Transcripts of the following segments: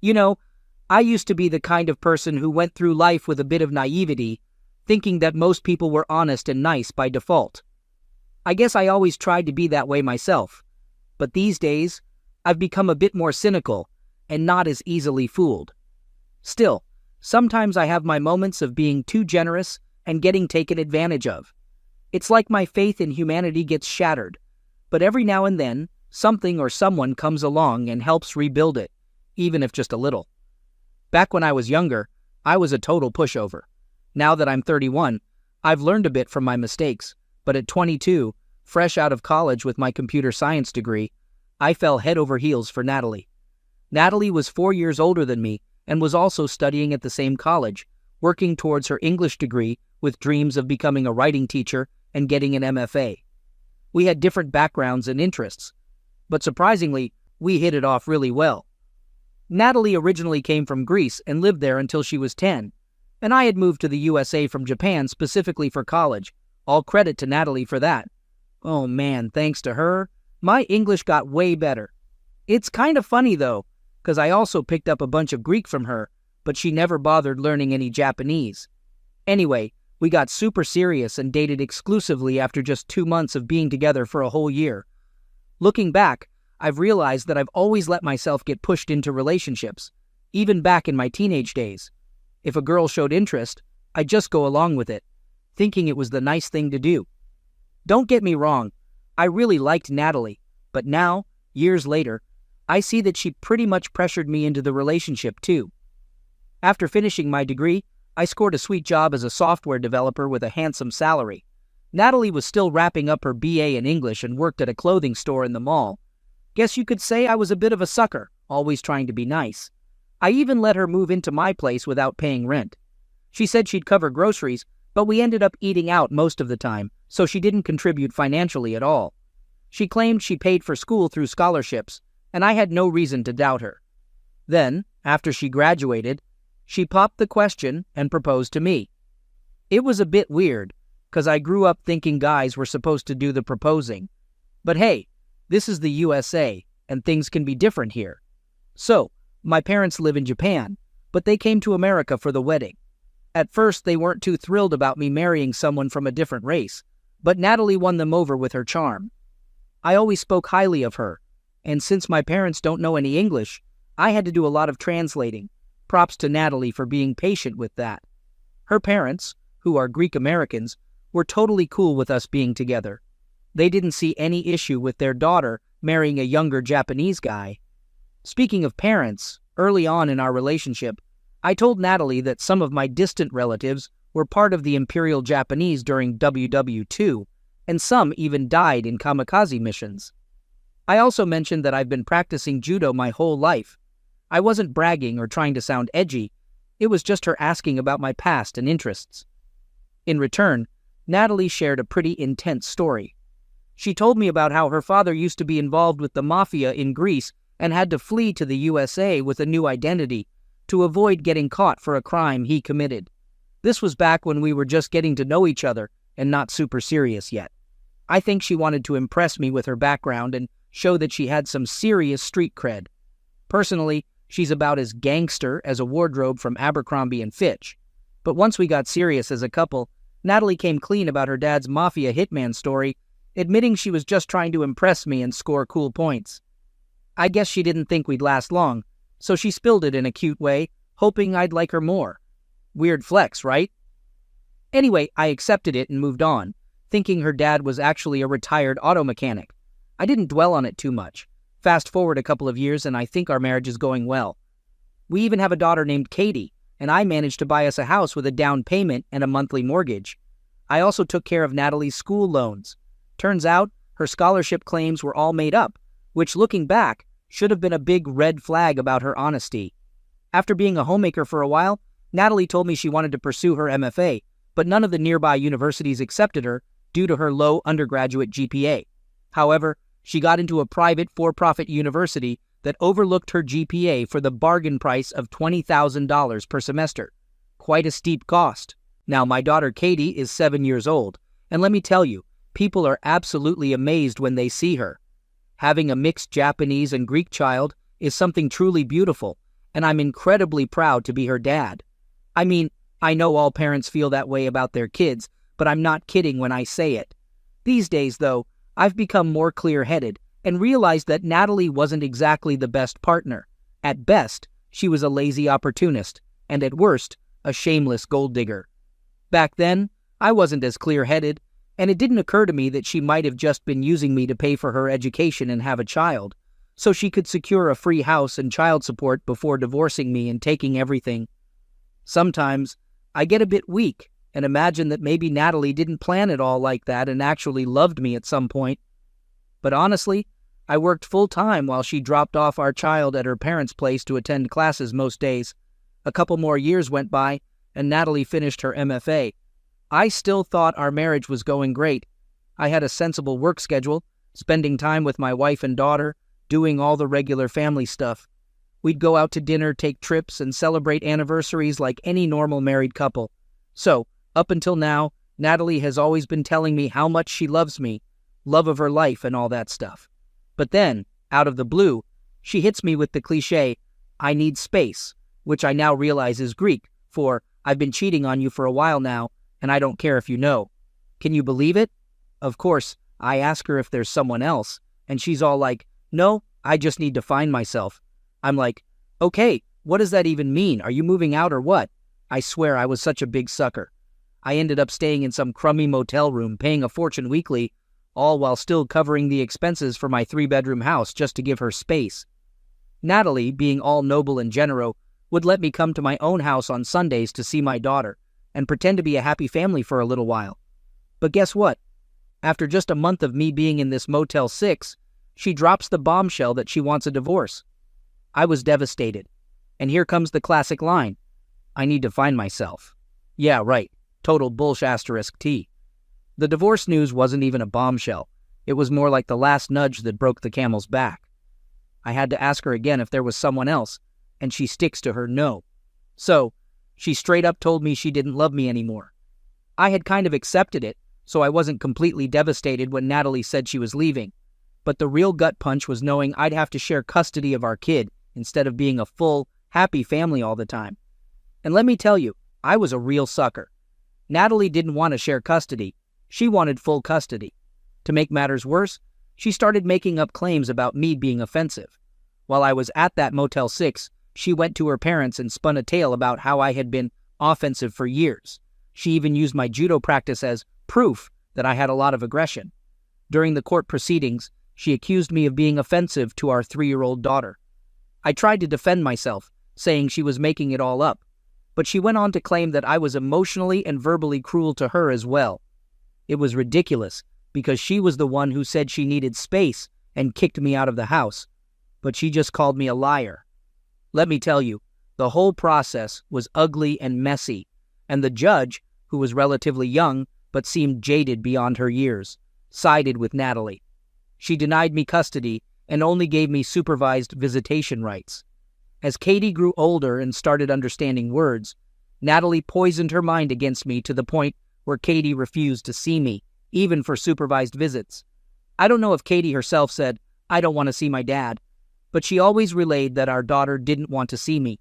You know, I used to be the kind of person who went through life with a bit of naivety, thinking that most people were honest and nice by default. I guess I always tried to be that way myself, but these days, I've become a bit more cynical and not as easily fooled. Still, sometimes I have my moments of being too generous and getting taken advantage of. It's like my faith in humanity gets shattered, but every now and then, something or someone comes along and helps rebuild it, even if just a little. Back when I was younger, I was a total pushover. Now that I'm 31, I've learned a bit from my mistakes, but at 22, fresh out of college with my computer science degree, I fell head over heels for Natalie. Natalie was 4 years older than me and was also studying at the same college, working towards her English degree with dreams of becoming a writing teacher and getting an MFA. We had different backgrounds and interests, but surprisingly, we hit it off really well. Natalie originally came from Greece and lived there until she was 10, and I had moved to the USA from Japan specifically for college. All credit to Natalie for that. Oh man, thanks to her, my English got way better. It's kind of funny though, because I also picked up a bunch of Greek from her, but she never bothered learning any Japanese. Anyway, we got super serious and dated exclusively after just 2 months of being together for a whole year. Looking back, I've realized that I've always let myself get pushed into relationships, even back in my teenage days. If a girl showed interest, I'd just go along with it, thinking it was the nice thing to do. Don't get me wrong, I really liked Natalie, but now, years later, I see that she pretty much pressured me into the relationship too. After finishing my degree, I scored a sweet job as a software developer with a handsome salary. Natalie was still wrapping up her BA in English and worked at a clothing store in the mall. Guess you could say I was a bit of a sucker, always trying to be nice. I even let her move into my place without paying rent. She said she'd cover groceries, but we ended up eating out most of the time, so she didn't contribute financially at all. She claimed she paid for school through scholarships, and I had no reason to doubt her. Then, after she graduated, she popped the question and proposed to me. It was a bit weird, because I grew up thinking guys were supposed to do the proposing. But hey, this is the USA, and things can be different here. So, my parents live in Japan, but they came to America for the wedding. At first, they weren't too thrilled about me marrying someone from a different race, but Natalie won them over with her charm. I always spoke highly of her, and since my parents don't know any English, I had to do a lot of translating. Props to Natalie for being patient with that. Her parents, who are Greek Americans, were totally cool with us being together. They didn't see any issue with their daughter marrying a younger Japanese guy. Speaking of parents, early on in our relationship, I told Natalie that some of my distant relatives were part of the Imperial Japanese during WW2, and some even died in kamikaze missions. I also mentioned that I've been practicing judo my whole life. I wasn't bragging or trying to sound edgy, it was just her asking about my past and interests. In return, Natalie shared a pretty intense story. She told me about how her father used to be involved with the mafia in Greece and had to flee to the USA with a new identity to avoid getting caught for a crime he committed. This was back when we were just getting to know each other and not super serious yet. I think she wanted to impress me with her background and show that she had some serious street cred. Personally, she's about as gangster as a wardrobe from Abercrombie & Fitch. But once we got serious as a couple, Natalie came clean about her dad's mafia hitman story, admitting she was just trying to impress me and score cool points. I guess she didn't think we'd last long, so she spilled it in a cute way, hoping I'd like her more. Weird flex, right? Anyway, I accepted it and moved on, thinking her dad was actually a retired auto mechanic. I didn't dwell on it too much. Fast forward a couple of years and I think our marriage is going well. We even have a daughter named Katie, and I managed to buy us a house with a down payment and a monthly mortgage. I also took care of Natalie's school loans. Turns out, her scholarship claims were all made up, which looking back, should have been a big red flag about her honesty. After being a homemaker for a while, Natalie told me she wanted to pursue her MFA, but none of the nearby universities accepted her due to her low undergraduate GPA. However, she got into a private for-profit university that overlooked her GPA for the bargain price of $20,000 per semester. Quite a steep cost. Now, my daughter Katie is 7 years old, and let me tell you, people are absolutely amazed when they see her. Having a mixed Japanese and Greek child is something truly beautiful, and I'm incredibly proud to be her dad. I mean, I know all parents feel that way about their kids, but I'm not kidding when I say it. These days, though, I've become more clear-headed and realized that Natalie wasn't exactly the best partner. At best, she was a lazy opportunist, and at worst, a shameless gold digger. Back then, I wasn't as clear-headed, and it didn't occur to me that she might have just been using me to pay for her education and have a child, so she could secure a free house and child support before divorcing me and taking everything. Sometimes, I get a bit weak and imagine that maybe Natalie didn't plan it all like that and actually loved me at some point. But honestly, I worked full-time while she dropped off our child at her parents' place to attend classes most days. A couple more years went by, and Natalie finished her MFA. I still thought our marriage was going great. I had a sensible work schedule, spending time with my wife and daughter, doing all the regular family stuff. We'd go out to dinner, take trips, and celebrate anniversaries like any normal married couple. So, up until now, Natalie has always been telling me how much she loves me, love of her life and all that stuff. But then, out of the blue, she hits me with the cliché, "I need space," which I now realize is Greek for, "I've been cheating on you for a while now, and I don't care if you know." Can you believe it? Of course, I ask her if there's someone else, and she's all like, "No, I just need to find myself." I'm like, "Okay, what does that even mean? Are you moving out or what?" I swear I was such a big sucker. I ended up staying in some crummy motel room, paying a fortune weekly, all while still covering the expenses for my 3-bedroom house just to give her space. Natalie, being all noble and generous, would let me come to my own house on Sundays to see my daughter and pretend to be a happy family for a little while. But guess what? After just a month of me being in this Motel 6, she drops the bombshell that she wants a divorce. I was devastated. And here comes the classic line, "I need to find myself." Yeah, right. Total bullsh*T. The divorce news wasn't even a bombshell. It was more like the last nudge that broke the camel's back. I had to ask her again if there was someone else, and she sticks to her no. So, she straight up told me she didn't love me anymore. I had kind of accepted it, so I wasn't completely devastated when Natalie said she was leaving. But the real gut punch was knowing I'd have to share custody of our kid instead of being a full, happy family all the time. And let me tell you, I was a real sucker. Natalie didn't want to share custody. She wanted full custody. To make matters worse, she started making up claims about me being offensive. While I was at that Motel 6, she went to her parents and spun a tale about how I had been offensive for years. She even used my judo practice as proof that I had a lot of aggression. During the court proceedings, she accused me of being offensive to our 3-year-old daughter. I tried to defend myself, saying she was making it all up, but she went on to claim that I was emotionally and verbally cruel to her as well. It was ridiculous, because she was the one who said she needed space and kicked me out of the house, but she just called me a liar. Let me tell you, the whole process was ugly and messy, and the judge, who was relatively young but seemed jaded beyond her years, sided with Natalie. She denied me custody and only gave me supervised visitation rights. As Katie grew older and started understanding words, Natalie poisoned her mind against me to the point where Katie refused to see me, even for supervised visits. I don't know if Katie herself said, "I don't want to see my dad," but she always relayed that our daughter didn't want to see me.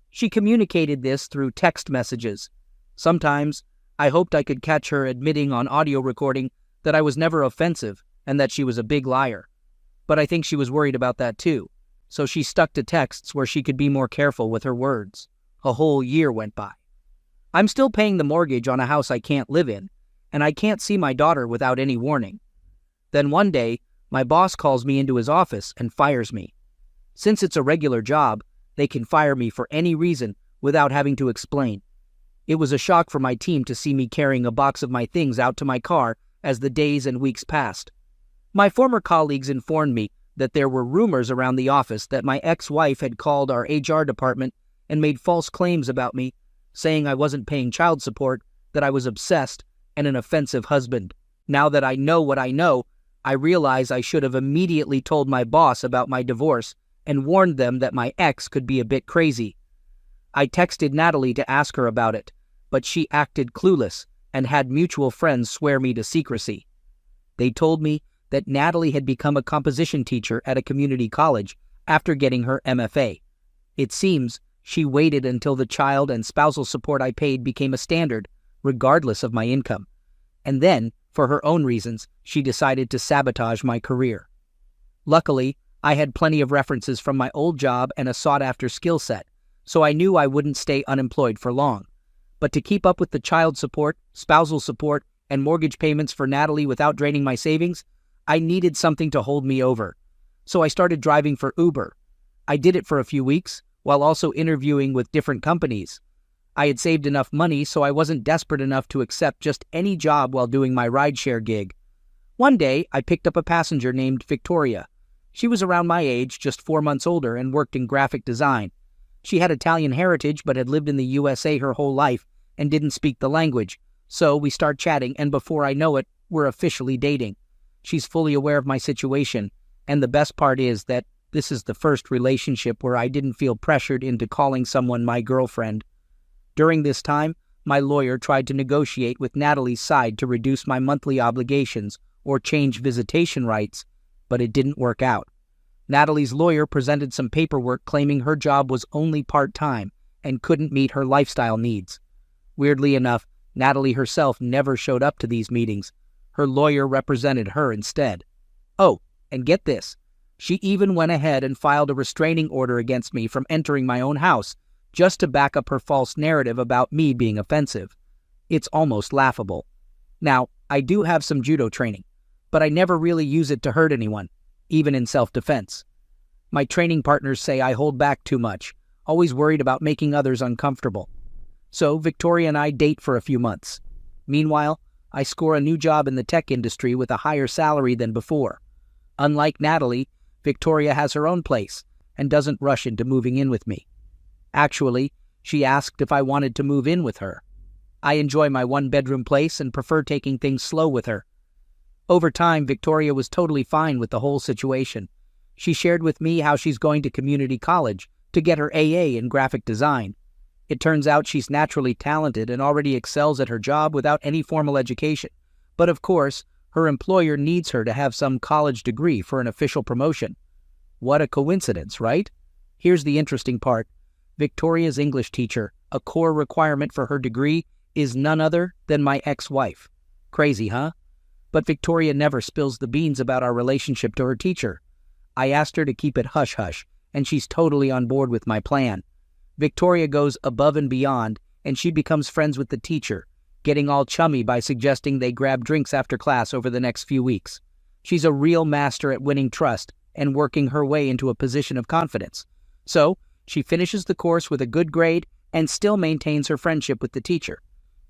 She communicated this through text messages. Sometimes, I hoped I could catch her admitting on audio recording that I was never offensive and that she was a big liar. But I think she was worried about that too, so she stuck to texts where she could be more careful with her words. A whole year went by. I'm still paying the mortgage on a house I can't live in, and I can't see my daughter without any warning. Then one day, my boss calls me into his office and fires me. Since it's a regular job, they can fire me for any reason without having to explain. It was a shock for my team to see me carrying a box of my things out to my car as the days and weeks passed. My former colleagues informed me that there were rumors around the office that my ex-wife had called our HR department and made false claims about me, saying I wasn't paying child support, that I was obsessed, and an offensive husband. Now that I know what I know, I realize I should have immediately told my boss about my divorce and warned them that my ex could be a bit crazy. I texted Natalie to ask her about it, but she acted clueless and had mutual friends swear me to secrecy. They told me that Natalie had become a composition teacher at a community college after getting her MFA. It seems she waited until the child and spousal support I paid became a standard, regardless of my income. And then, for her own reasons, she decided to sabotage my career. Luckily, I had plenty of references from my old job and a sought-after skill set, so I knew I wouldn't stay unemployed for long. But to keep up with the child support, spousal support, and mortgage payments for Natalie without draining my savings, I needed something to hold me over. So I started driving for Uber. I did it for a few weeks, while also interviewing with different companies. I had saved enough money so I wasn't desperate enough to accept just any job while doing my rideshare gig. One day, I picked up a passenger named Victoria. She was around my age, just 4 months older, and worked in graphic design. She had Italian heritage but had lived in the USA her whole life and didn't speak the language. So we start chatting, and before I know it, we're officially dating. She's fully aware of my situation, and the best part is that this is the first relationship where I didn't feel pressured into calling someone my girlfriend. During this time, my lawyer tried to negotiate with Natalie's side to reduce my monthly obligations or change visitation rights, but it didn't work out. Natalie's lawyer presented some paperwork claiming her job was only part-time and couldn't meet her lifestyle needs. Weirdly enough, Natalie herself never showed up to these meetings. Her lawyer represented her instead. Oh, and get this. She even went ahead and filed a restraining order against me from entering my own house, just to back up her false narrative about me being offensive. It's almost laughable. Now, I do have some judo training, but I never really use it to hurt anyone, even in self-defense. My training partners say I hold back too much, always worried about making others uncomfortable. So Victoria and I date for a few months. Meanwhile, I score a new job in the tech industry with a higher salary than before. Unlike Natalie, Victoria has her own place and doesn't rush into moving in with me. Actually, she asked if I wanted to move in with her. I enjoy my one-bedroom place and prefer taking things slow with her. Over time, Victoria was totally fine with the whole situation. She shared with me how she's going to community college to get her AA in graphic design. It turns out she's naturally talented and already excels at her job without any formal education. But of course, her employer needs her to have some college degree for an official promotion. What a coincidence, right? Here's the interesting part. Victoria's English teacher, a core requirement for her degree, is none other than my ex-wife. Crazy, huh? But Victoria never spills the beans about our relationship to her teacher. I asked her to keep it hush-hush, and she's totally on board with my plan. Victoria goes above and beyond, and she becomes friends with the teacher, getting all chummy by suggesting they grab drinks after class over the next few weeks. She's a real master at winning trust and working her way into a position of confidence. So, she finishes the course with a good grade and still maintains her friendship with the teacher.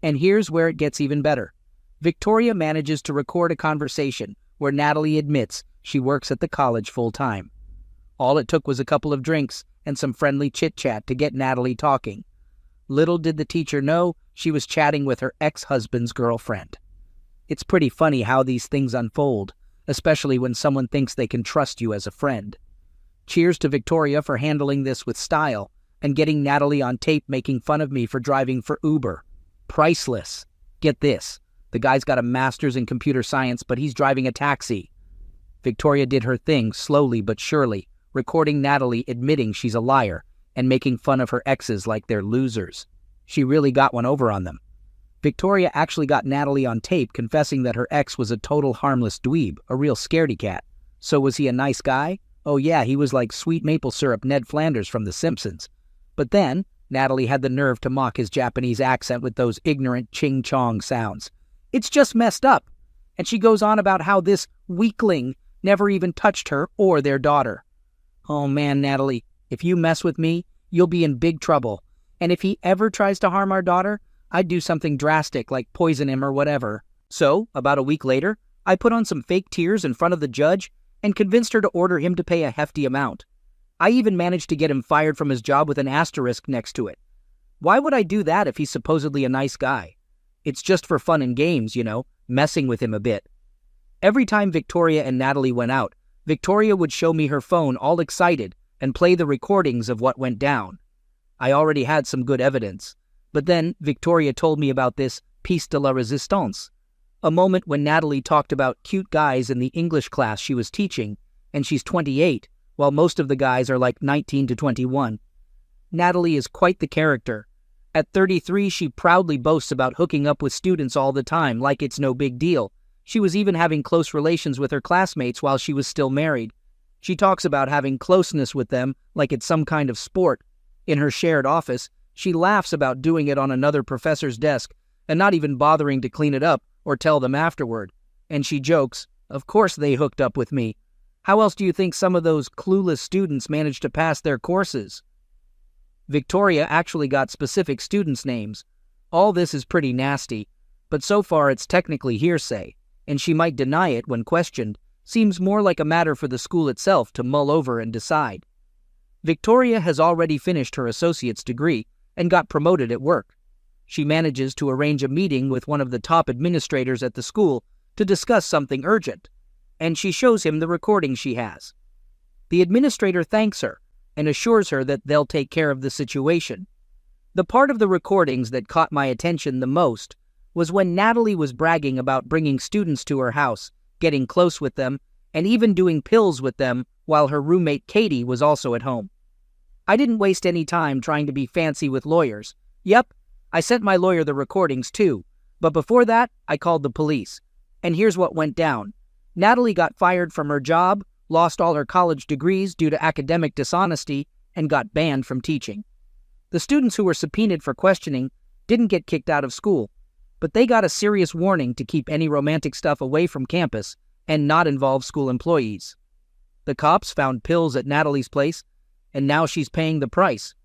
And here's where it gets even better. Victoria manages to record a conversation where Natalie admits she works at the college full-time. All it took was a couple of drinks and some friendly chit-chat to get Natalie talking. Little did the teacher know she was chatting with her ex-husband's girlfriend. It's pretty funny how these things unfold, especially when someone thinks they can trust you as a friend. Cheers to Victoria for handling this with style and getting Natalie on tape making fun of me for driving for Uber. Priceless. Get this. The guy's got a master's in computer science, but he's driving a taxi. Victoria did her thing slowly but surely, recording Natalie admitting she's a liar and making fun of her exes like they're losers. She really got one over on them. Victoria actually got Natalie on tape confessing that her ex was a total harmless dweeb, a real scaredy cat. So was he a nice guy? Oh yeah, he was like sweet maple syrup Ned Flanders from The Simpsons. But then, Natalie had the nerve to mock his Japanese accent with those ignorant ching-chong sounds. It's just messed up. And she goes on about how this weakling never even touched her or their daughter. Oh man, Natalie, if you mess with me, you'll be in big trouble. And if he ever tries to harm our daughter, I'd do something drastic like poison him or whatever. So, about a week later, I put on some fake tears in front of the judge and convinced her to order him to pay a hefty amount. I even managed to get him fired from his job with an asterisk next to it. Why would I do that if he's supposedly a nice guy? It's just for fun and games, messing with him a bit. Every time Victoria and Natalie went out, Victoria would show me her phone all excited and play the recordings of what went down. I already had some good evidence. But then Victoria told me about this piece de la résistance, a moment when Natalie talked about cute guys in the English class she was teaching, and she's 28, while most of the guys are like 19 to 21. Natalie is quite the character. At 33, she proudly boasts about hooking up with students all the time like it's no big deal. She was even having close relations with her classmates while she was still married. She talks about having closeness with them like it's some kind of sport. In her shared office, she laughs about doing it on another professor's desk and not even bothering to clean it up or tell them afterward. And she jokes, "Of course they hooked up with me. How else do you think some of those clueless students managed to pass their courses?" Victoria actually got specific students' names. All this is pretty nasty, but so far it's technically hearsay, and she might deny it when questioned. Seems more like a matter for the school itself to mull over and decide. Victoria has already finished her associate's degree and got promoted at work. She manages to arrange a meeting with one of the top administrators at the school to discuss something urgent, and she shows him the recording she has. The administrator thanks her and assures her that they'll take care of the situation. The part of the recordings that caught my attention the most was when Natalie was bragging about bringing students to her house, getting close with them, and even doing pills with them while her roommate Katie was also at home. I didn't waste any time trying to be fancy with lawyers. Yep, I sent my lawyer the recordings too, but before that, I called the police. And here's what went down. Natalie got fired from her job, lost all her college degrees due to academic dishonesty, and got banned from teaching. The students who were subpoenaed for questioning didn't get kicked out of school, but they got a serious warning to keep any romantic stuff away from campus and not involve school employees. The cops found pills at Natalie's place, and now she's paying the price.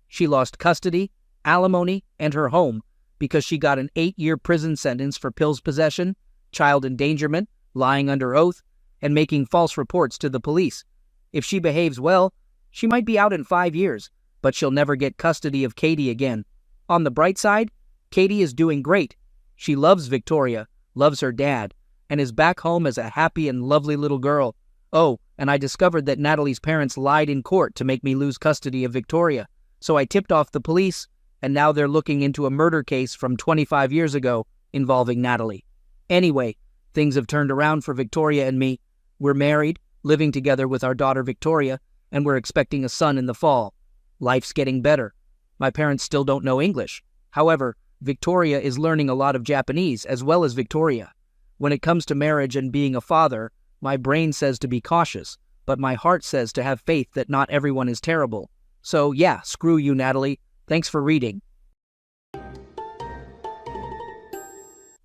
She lost custody, alimony, and her home because she got an 8-year prison sentence for pills possession, child endangerment, lying under oath, and making false reports to the police. If she behaves well, she might be out in 5 years, but she'll never get custody of Katie again. On the bright side, Katie is doing great. She loves Victoria, loves her dad, and is back home as a happy and lovely little girl. Oh, and I discovered that Natalie's parents lied in court to make me lose custody of Victoria, so I tipped off the police, and now they're looking into a murder case from 25 years ago involving Natalie. Anyway, things have turned around for Victoria and me. We're married, living together with our daughter Victoria, and we're expecting a son in the fall. Life's getting better. My parents still don't know English. However, Victoria is learning a lot of Japanese as well as Victoria. When it comes to marriage and being a father, my brain says to be cautious, but my heart says to have faith that not everyone is terrible. So yeah, screw you, Natalie. Thanks for reading.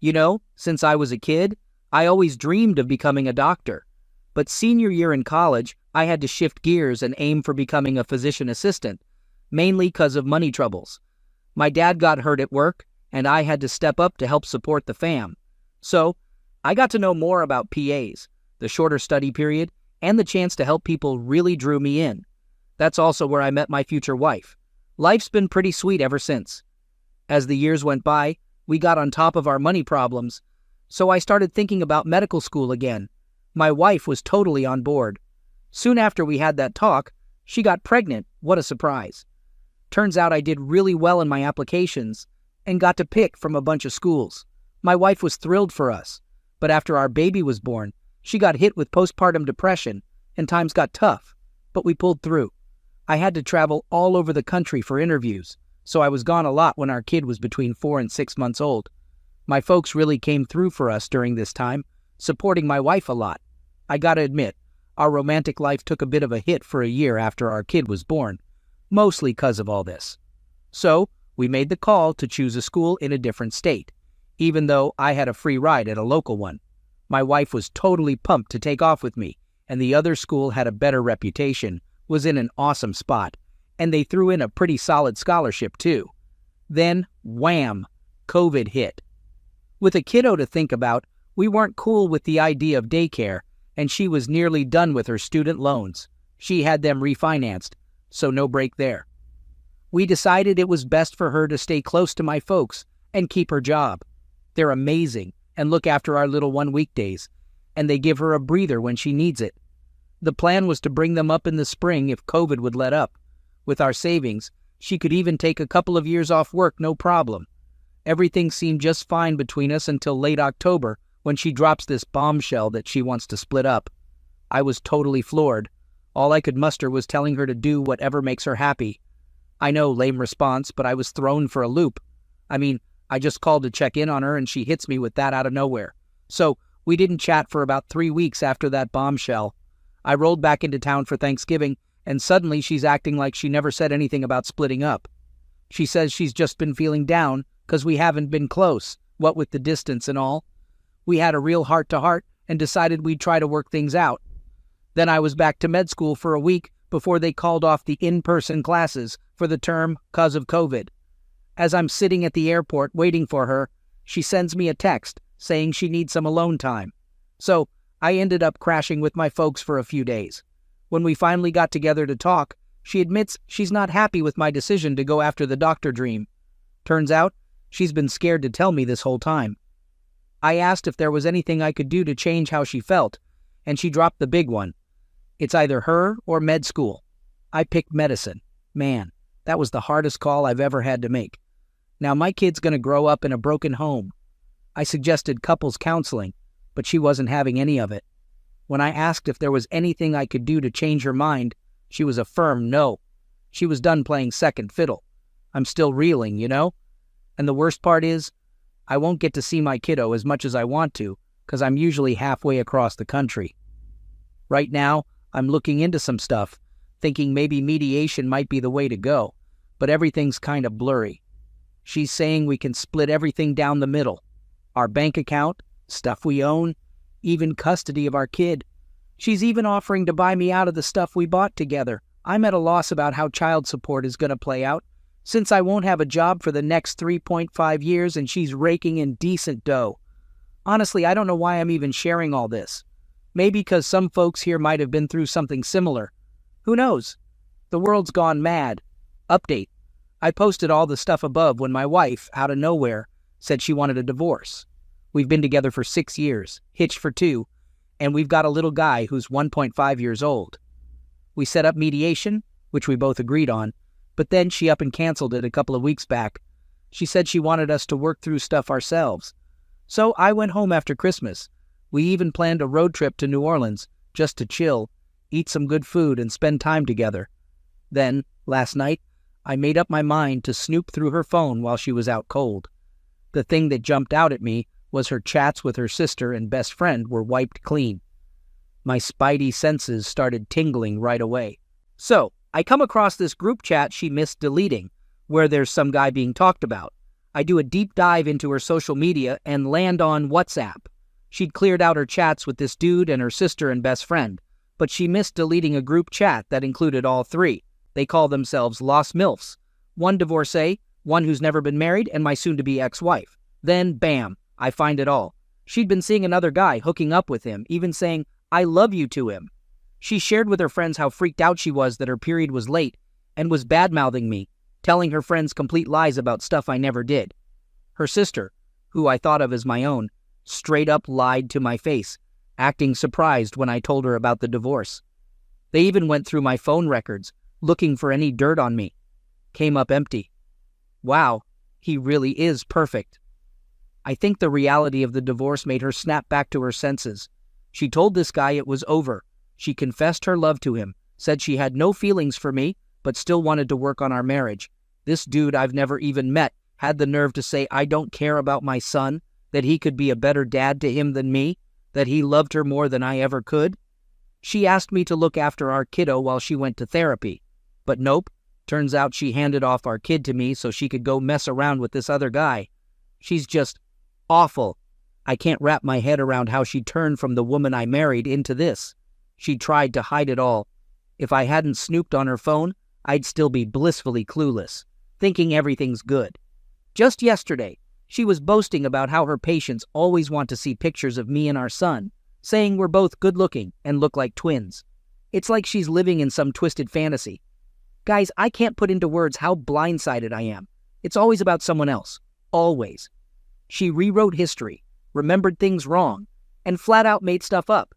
You know, since I was a kid, I always dreamed of becoming a doctor. But senior year in college, I had to shift gears and aim for becoming a physician assistant, mainly because of money troubles. My dad got hurt at work, and I had to step up to help support the fam. So, I got to know more about PAs, the shorter study period, and the chance to help people really drew me in. That's also where I met my future wife. Life's been pretty sweet ever since. As the years went by, we got on top of our money problems, so I started thinking about medical school again. My wife was totally on board. Soon after we had that talk, she got pregnant. What a surprise. Turns out I did really well in my applications and got to pick from a bunch of schools. My wife was thrilled for us, but after our baby was born, she got hit with postpartum depression and times got tough, but we pulled through. I had to travel all over the country for interviews, so I was gone a lot when our kid was between 4 and 6 months old. My folks really came through for us during this time, supporting my wife a lot. I gotta admit, our romantic life took a bit of a hit for a year after our kid was born, mostly because of all this. So, we made the call to choose a school in a different state, even though I had a free ride at a local one. My wife was totally pumped to take off with me, and the other school had a better reputation, was in an awesome spot, and they threw in a pretty solid scholarship too. Then, wham, COVID hit. With a kiddo to think about, we weren't cool with the idea of daycare, and she was nearly done with her student loans. She had them refinanced, so no break there. We decided it was best for her to stay close to my folks and keep her job. They're amazing and look after our little one weekdays, and they give her a breather when she needs it. The plan was to bring them up in the spring if COVID would let up. With our savings, she could even take a couple of years off work, no problem. Everything seemed just fine between us until late October, when she drops this bombshell that she wants to split up. I was totally floored. All I could muster was telling her to do whatever makes her happy. I know, lame response, but I was thrown for a loop. I mean, I just called to check in on her and she hits me with that out of nowhere. So, we didn't chat for about 3 weeks after that bombshell. I rolled back into town for Thanksgiving, and suddenly she's acting like she never said anything about splitting up. She says she's just been feeling down because we haven't been close, what with the distance and all. We had a real heart-to-heart and decided we'd try to work things out. Then I was back to med school for a week before they called off the in-person classes for the term cause of COVID. As I'm sitting at the airport waiting for her, she sends me a text saying she needs some alone time. So I ended up crashing with my folks for a few days. When we finally got together to talk, she admits she's not happy with my decision to go after the doctor dream. Turns out, she's been scared to tell me this whole time. I asked if there was anything I could do to change how she felt, and she dropped the big one. It's either her or med school. I picked medicine. Man, that was the hardest call I've ever had to make. Now my kid's gonna grow up in a broken home. I suggested couples counseling, but she wasn't having any of it. When I asked if there was anything I could do to change her mind, she was a firm no. She was done playing second fiddle. I'm still reeling, you know? And the worst part is, I won't get to see my kiddo as much as I want to, because I'm usually halfway across the country. Right now, I'm looking into some stuff, thinking maybe mediation might be the way to go, but everything's kind of blurry. She's saying we can split everything down the middle. Our bank account, stuff we own, even custody of our kid. She's even offering to buy me out of the stuff we bought together. I'm at a loss about how child support is going to play out, since I won't have a job for the next 3.5 years and she's raking in decent dough. Honestly, I don't know why I'm even sharing all this. Maybe because some folks here might have been through something similar. Who knows? The world's gone mad. Update. I posted all the stuff above when my wife, out of nowhere, said she wanted a divorce. We've been together for 6 years, hitched for 2, and we've got a little guy who's 1.5 years old. We set up mediation, which we both agreed on, but then she up and canceled it a couple of weeks back. She said she wanted us to work through stuff ourselves. So I went home after Christmas. We even planned a road trip to New Orleans, just to chill, eat some good food, and spend time together. Then, last night, I made up my mind to snoop through her phone while she was out cold. The thing that jumped out at me was her chats with her sister and best friend were wiped clean. My spidey senses started tingling right away. So, I come across this group chat she missed deleting, where there's some guy being talked about. I do a deep dive into her social media and land on WhatsApp. She'd cleared out her chats with this dude and her sister and best friend, but she missed deleting a group chat that included all three. They call themselves Lost MILFs. One divorcee, one who's never been married, and my soon-to-be ex-wife. Then, bam, I find it all. She'd been seeing another guy, hooking up with him, even saying, "I love you" to him. She shared with her friends how freaked out she was that her period was late, and was bad-mouthing me, telling her friends complete lies about stuff I never did. Her sister, who I thought of as my own, straight up lied to my face, acting surprised when I told her about the divorce. They even went through my phone records, looking for any dirt on me. Came up empty. Wow, he really is perfect. I think the reality of the divorce made her snap back to her senses. She told this guy it was over. She confessed her love to him, said she had no feelings for me, but still wanted to work on our marriage. This dude I've never even met had the nerve to say I don't care about my son, that he could be a better dad to him than me, that he loved her more than I ever could. She asked me to look after our kiddo while she went to therapy. But nope, turns out she handed off our kid to me so she could go mess around with this other guy. She's just awful. I can't wrap my head around how she turned from the woman I married into this. She tried to hide it all. If I hadn't snooped on her phone, I'd still be blissfully clueless, thinking everything's good. Just yesterday, she was boasting about how her patients always want to see pictures of me and our son, saying we're both good-looking and look like twins. It's like she's living in some twisted fantasy. Guys, I can't put into words how blindsided I am. It's always about someone else. Always. She rewrote history, remembered things wrong, and flat out made stuff up.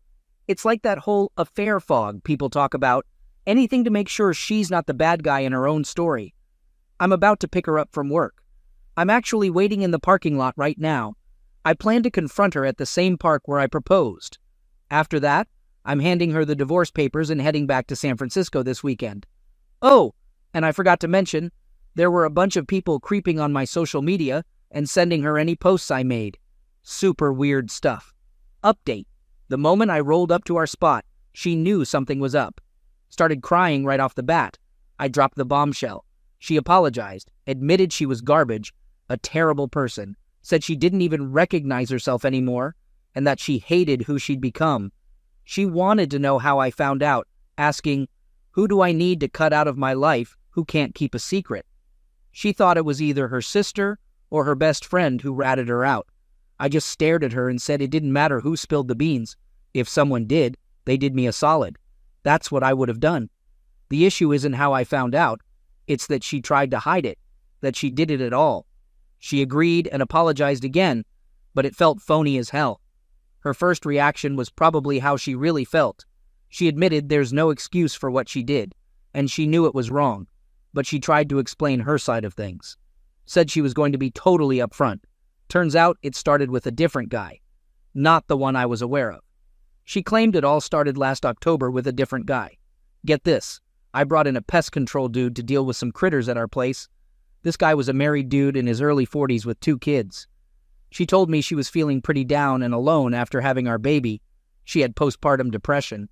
It's like that whole affair fog people talk about, anything to make sure she's not the bad guy in her own story. I'm about to pick her up from work. I'm actually waiting in the parking lot right now. I plan to confront her at the same park where I proposed. After that, I'm handing her the divorce papers and heading back to San Francisco this weekend. Oh, And I forgot to mention, there were a bunch of people creeping on my social media and sending her any posts I made. Super weird stuff. Update. The moment I rolled up to our spot, she knew something was up. Started crying right off the bat. I dropped the bombshell. She apologized, admitted she was garbage, a terrible person, said she didn't even recognize herself anymore, and that she hated who she'd become. She wanted to know how I found out, asking, "Who do I need to cut out of my life who can't keep a secret?" She thought it was either her sister or her best friend who ratted her out. I just stared at her and said it didn't matter who spilled the beans. If someone did, they did me a solid. That's what I would have done. The issue isn't how I found out. It's that she tried to hide it, that she did it at all. She agreed and apologized again, but it felt phony as hell. Her first reaction was probably how she really felt. She admitted there's no excuse for what she did, and she knew it was wrong, but she tried to explain her side of things. Said she was going to be totally upfront. Turns out it started with a different guy, not the one I was aware of. She claimed it all started last October with a different guy. Get this, I brought in a pest control dude to deal with some critters at our place. This guy was a married dude in his early 40s with 2 kids. She told me she was feeling pretty down and alone after having our baby. She had postpartum depression.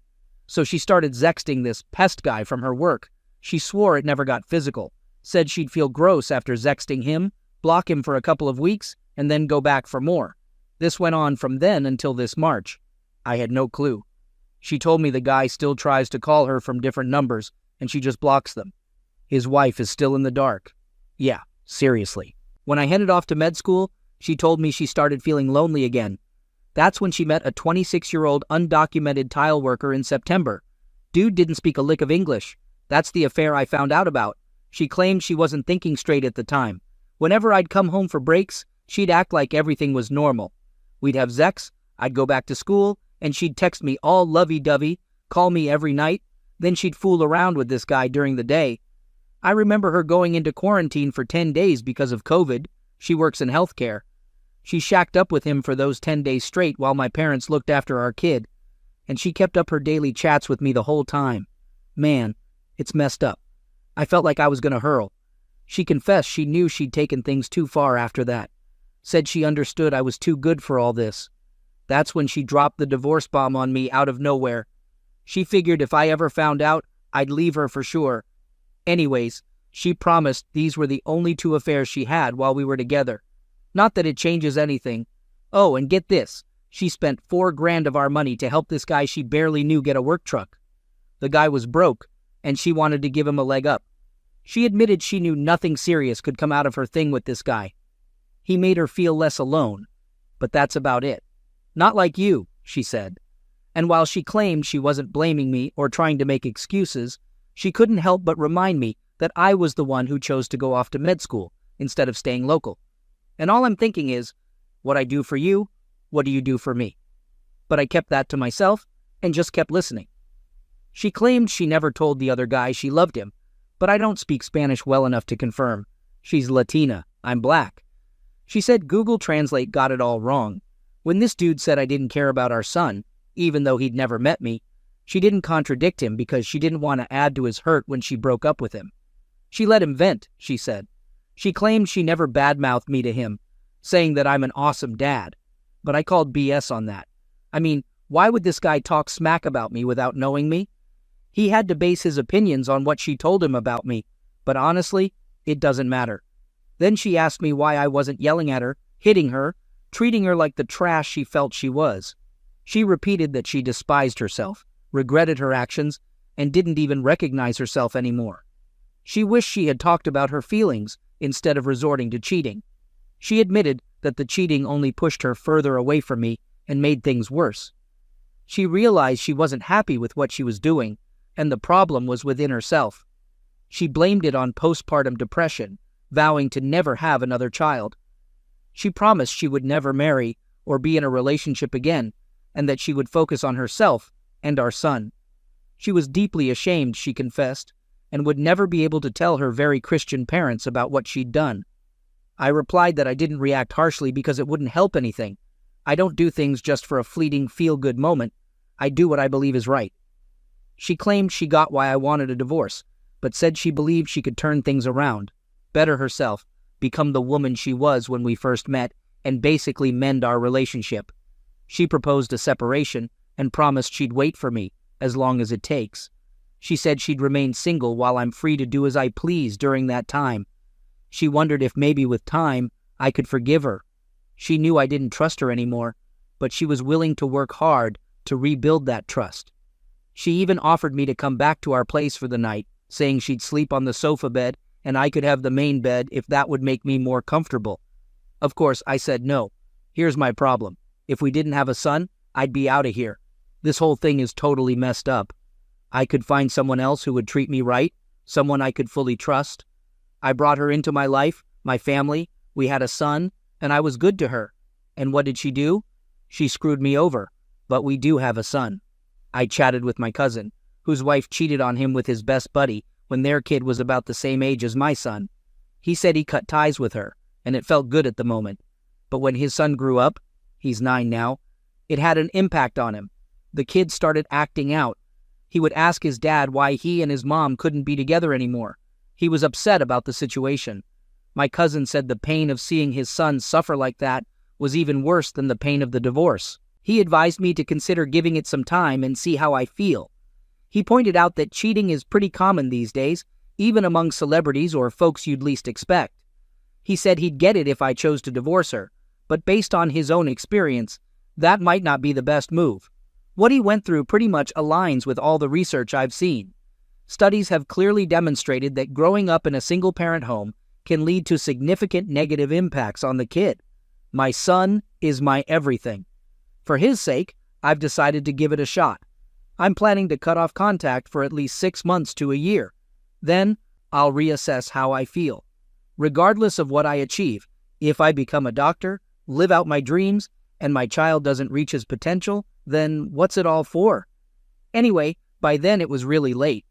So she started sexting this pest guy from her work. She swore it never got physical, said she'd feel gross after sexting him, block him for a couple of weeks, and then go back for more. This went on from then until this March. I had no clue. She told me the guy still tries to call her from different numbers, and she just blocks them. His wife is still in the dark. Yeah, seriously. When I headed off to med school, she told me she started feeling lonely again. That's when she met a 26-year-old undocumented tile worker in September. Dude didn't speak a lick of English. That's the affair I found out about. She claimed she wasn't thinking straight at the time. Whenever I'd come home for breaks, she'd act like everything was normal. We'd have sex, I'd go back to school, and she'd text me all lovey-dovey, call me every night. Then she'd fool around with this guy during the day. I remember her going into quarantine for 10 days because of COVID. She works in healthcare. She shacked up with him for those 10 days straight while my parents looked after our kid. And she kept up her daily chats with me the whole time. Man, it's messed up. I felt like I was going to hurl. She confessed she knew she'd taken things too far after that. Said she understood I was too good for all this. That's when she dropped the divorce bomb on me out of nowhere. She figured if I ever found out, I'd leave her for sure. Anyways, she promised these were the only 2 affairs she had while we were together. Not that it changes anything. Oh, and get this. She spent $4,000 of our money to help this guy she barely knew get a work truck. The guy was broke, and she wanted to give him a leg up. She admitted she knew nothing serious could come out of her thing with this guy. He made her feel less alone, but that's about it. Not like you, she said. And while she claimed she wasn't blaming me or trying to make excuses, she couldn't help but remind me that I was the one who chose to go off to med school instead of staying local. And all I'm thinking is, what I do for you, what do you do for me? But I kept that to myself and just kept listening. She claimed she never told the other guy she loved him, but I don't speak Spanish well enough to confirm. She's Latina, I'm black. She said Google Translate got it all wrong. When this dude said I didn't care about our son, even though he'd never met me, she didn't contradict him because she didn't want to add to his hurt when she broke up with him. She let him vent, she said. She claimed she never badmouthed me to him, saying that I'm an awesome dad. But I called BS on that. I mean, why would this guy talk smack about me without knowing me? He had to base his opinions on what she told him about me, but honestly, it doesn't matter. Then she asked me why I wasn't yelling at her, hitting her, treating her like the trash she felt she was. She repeated that she despised herself, regretted her actions, and didn't even recognize herself anymore. She wished she had talked about her feelings instead of resorting to cheating. She admitted that the cheating only pushed her further away from me and made things worse. She realized she wasn't happy with what she was doing, and the problem was within herself. She blamed it on postpartum depression, vowing to never have another child. She promised she would never marry or be in a relationship again, and that she would focus on herself and our son. She was deeply ashamed, she confessed, and would never be able to tell her very Christian parents about what she'd done. I replied that I didn't react harshly because it wouldn't help anything. I don't do things just for a fleeting feel-good moment. I do what I believe is right. She claimed she got why I wanted a divorce, but said she believed she could turn things around, better herself, become the woman she was when we first met, and basically mend our relationship. She proposed a separation and promised she'd wait for me, as long as it takes. She said she'd remain single while I'm free to do as I please during that time. She wondered if maybe with time I could forgive her. She knew I didn't trust her anymore, but she was willing to work hard to rebuild that trust. She even offered me to come back to our place for the night, saying she'd sleep on the sofa bed and I could have the main bed if that would make me more comfortable. Of course, I said no. Here's my problem. If we didn't have a son, I'd be out of here. This whole thing is totally messed up. I could find someone else who would treat me right, someone I could fully trust. I brought her into my life, my family, we had a son, and I was good to her. And what did she do? She screwed me over, but we do have a son. I chatted with my cousin, whose wife cheated on him with his best buddy when their kid was about the same age as my son. He said he cut ties with her, and it felt good at the moment. But when his son grew up, he's 9 now, it had an impact on him. The kid started acting out. He would ask his dad why he and his mom couldn't be together anymore. He was upset about the situation. My cousin said the pain of seeing his son suffer like that was even worse than the pain of the divorce. He advised me to consider giving it some time and see how I feel. He pointed out that cheating is pretty common these days, even among celebrities or folks you'd least expect. He said he'd get it if I chose to divorce her, but based on his own experience, that might not be the best move. What he went through pretty much aligns with all the research I've seen. Studies have clearly demonstrated that growing up in a single-parent home can lead to significant negative impacts on the kid. My son is my everything. For his sake, I've decided to give it a shot. I'm planning to cut off contact for at least 6 months to a year. Then, I'll reassess how I feel. Regardless of what I achieve, if I become a doctor, live out my dreams, and my child doesn't reach his potential, then what's it all for? Anyway, by then it was really late.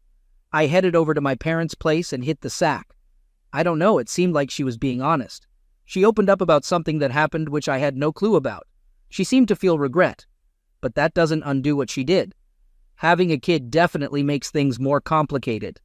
I headed over to my parents' place and hit the sack. I don't know, it seemed like she was being honest. She opened up about something that happened which I had no clue about. She seemed to feel regret, but that doesn't undo what she did. Having a kid definitely makes things more complicated.